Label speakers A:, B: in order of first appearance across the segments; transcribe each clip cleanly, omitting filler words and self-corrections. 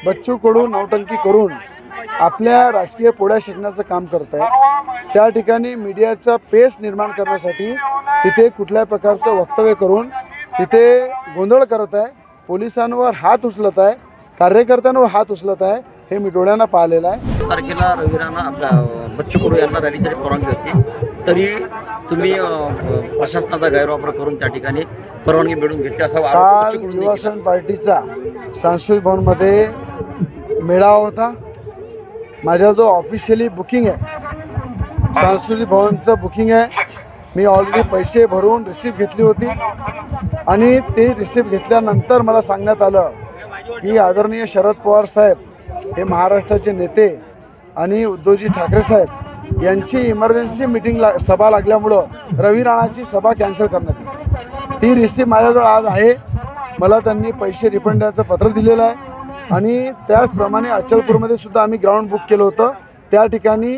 A: बच्चू कडू नौटंकी करून आपल्या राजकीय पोळ्या शेकण्याचं काम करत आहे। त्या ठिकाणी मीडियाचा पेस निर्माण करण्यासाठी तिथे कुठल्या प्रकारचं वक्तव्य करून तिथे गोंधळ करत आहे, पोलिसांवर हात उचलत आहे, कार्यकर्त्यांवर हात उचलत आहे, हे मी डोळ्यांना पाहिलेलं आहे।
B: तारखेला रविराना आपल्या बच्चू कडू यांना रॅलीची परवानगी होती, तरी तुम्ही प्रशासनाचा गैरवापर करून त्या ठिकाणी परवानगी मिळवून घेतली असा
A: काल युवासेना पार्टीचा सांस्कृतिक भवनमध्ये मेळावा होता। माझा जो ऑफिशियली बुकिंग आहे, सांस्कृतिक भवनचं बुकिंग आहे, मी ऑलरेडी पैसे भरून रिसिप्ट घेतली होती आणि ते रिसिप्ट घेतल्यानंतर मला सांगण्यात आलं की आदरणीय शरद पवार साहेब हे महाराष्ट्राचे नेते आणि उद्धवजी ठाकरे साहेब यांची इमर्जन्सी मीटिंग सभा लागल्यामुळं रवी राणाची सभा कॅन्सल करण्यात आली। ती रिसिप्ट माझ्याजवळ आज आहे। मला त्यांनी पैसे रिफंड द्यायचं पत्र दिलेलं आहे आणि त्याचप्रमाणे अचलपूरमध्ये सुद्धा आम्ही ग्राउंड बुक केलं होतं। त्या ठिकाणी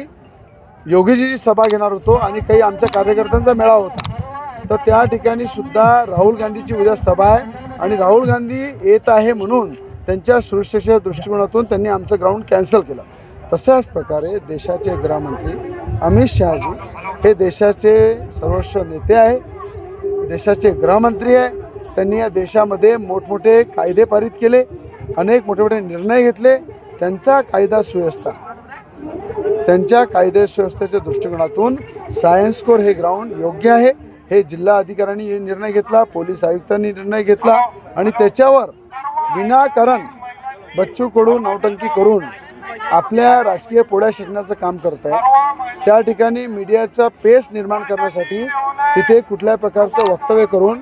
A: योगीजीची सभा घेणार होतो आणि काही आमच्या कार्यकर्त्यांचा मेळावा होता, तर त्या ठिकाणी सुद्धा राहुल गांधीची उद्या सभा आहे आणि राहुल गांधी येत आहे म्हणून त्यांच्या सुरक्षेच्या दृष्टिकोनातून त्यांनी आमचं ग्राउंड कॅन्सल केलं। तशाच प्रकारे देशाचे गृहमंत्री अमित शहाजी हे देशाचे सर्वोच्च नेते आहे, देशाचे गृहमंत्री आहे। त्यांनी या देशामध्ये मोठमोठे कायदे पारित केले, अनेक मोठे मोठे निर्णय घेतले। त्यांच्या कायदा सुव्यवस्थेच्या दृष्टिकोनातून सायन्स कोर हे ग्राउंड योग्य आहे, हे जिल्हा अधिकाऱ्यांनी निर्णय घेतला, पोलीस आयुक्तांनी निर्णय घेतला आणि त्याच्यावर विनाकारण बच्चू कडू नौटंकी करून आपल्या राजकीय पोळ्या शेकण्याचं काम करत आहे। त्या ठिकाणी मीडियाचा पेस निर्माण करण्यासाठी तिथे कुठल्या प्रकारचं वक्तव्य करून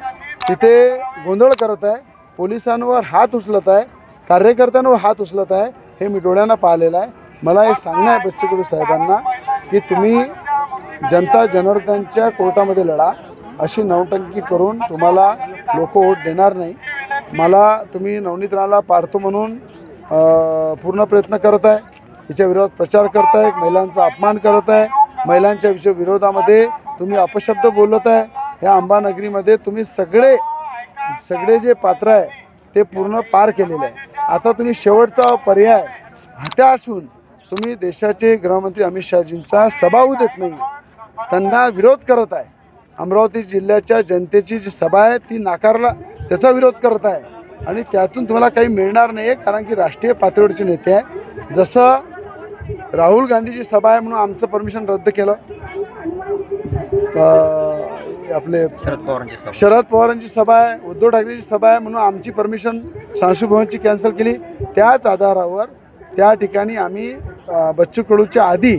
A: तिथे गोंधळ करत आहे, पोलिसांवर हात उचलत आहे, कार्यकर्त्यांवर हात उचलत आहे, हे मी डोळ्यांना पाहिलेलं आहे। मला हे सांगणं आहे बच्चू कडू साहेबांना की तुम्ही जनता जनार्दनच्या कोर्टामध्ये लढा, अशी नौटंकी करून तुम्हाला लोक वोट देणार नाही। मला तुम्ही नवनीत राणाला पाडतो म्हणून पूर्ण प्रयत्न करत आहे, तिच्या विरोधात प्रचार करत आहे, महिलांचा अपमान करत आहे, महिलांच्या विरोधामध्ये तुम्ही अपशब्द बोलत आहे। ह्या अंबानगरीमध्ये तुम्ही सगळे जे पात्र आहे ते पूर्ण पार केलेले आहे। आता तुम्ही शेवटचा पर्याय हत्या असून तुम्ही देशाचे गृहमंत्री अमित शहाजींचा सभा होऊ देत नाही, त्यांना विरोध करत आहे। अमरावती जिल्ह्याच्या जनतेची जी सभा आहे ती नाकारला, त्याचा विरोध करत आहे आणि त्यातून तुम्हाला काही मिळणार नाही आहे, कारण की राष्ट्रीय पातळीवरचे नेते आहे। जसं राहुल गांधीची सभा आहे म्हणून आमचं परमिशन रद्द केलं, आपले शरद पवारांची सभा आहे, उद्धव ठाकरेची सभा आहे म्हणून आमची परमिशन सांस्कृतिक भवनची कॅन्सल केली। त्याच आधारावर त्या ठिकाणी आम्ही बच्चू कडूच्या आधी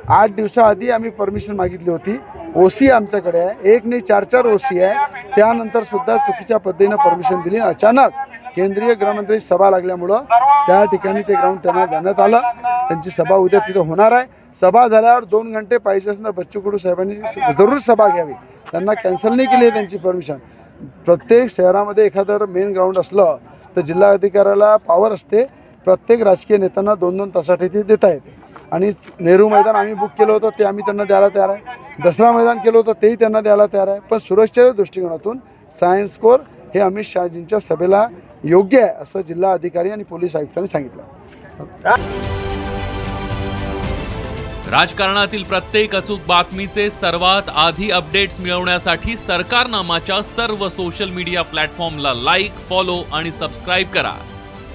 A: 8 दिवसाआधी आम्ही परमिशन मागितली होती। ओसी आमच्याकडे आहे, एक नाही 4 ओसी आहे, त्यानंतर सुद्धा चुकीच्या पद्धतीनं परमिशन दिली। अचानक केंद्रीय गृहमंत्री सभा लागल्यामुळं त्या ठिकाणी ते ग्राउंड त्यांना देण्यात आलं। त्यांची सभा उद्या तिथं होणार आहे। सभा झाल्यावर 2 घंटे पाहिजे असं बच्चू कडू साहेबांनी जरूर सभा घ्यावी, त्यांना कॅन्सल नाही केली आहे त्यांची परमिशन। प्रत्येक शहरामध्ये एखादं मेन ग्राउंड असलं तर जिल्हाधिकाऱ्याला पॉवर असते, प्रत्येक राजकीय नेत्यांना 2-2 तासासाठी ते देता येते आणि नेहरू मैदान आम्ही बुक केलं होतं ते आम्ही त्यांना द्यायला तयार आहे, दसरा मैदान केलं होतं तेही त्यांना द्यायला तयार आहे, पण सुरक्षेच्या दृष्टिकोनातून सायन्स कोर हे अमित शहाजींच्या सभेला योग्य आहे असं जिल्हा अधिकारी आणि पोलीस आयुक्तांनी सांगितलं।
C: राजकारणातील प्रत्येक अचूक बातमीचे सर्वात आधी अपडेट्स मिळवण्यासाठी सरकारनामाच्या सर्व सोशल मीडिया प्लॅटफॉर्मला लाईक, फॉलो आणि सबस्क्राईब करा।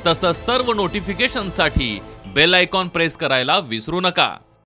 C: तसंच सर्व नोटिफिकेशनसाठी बेल आयकॉन प्रेस करायला विसरू नका।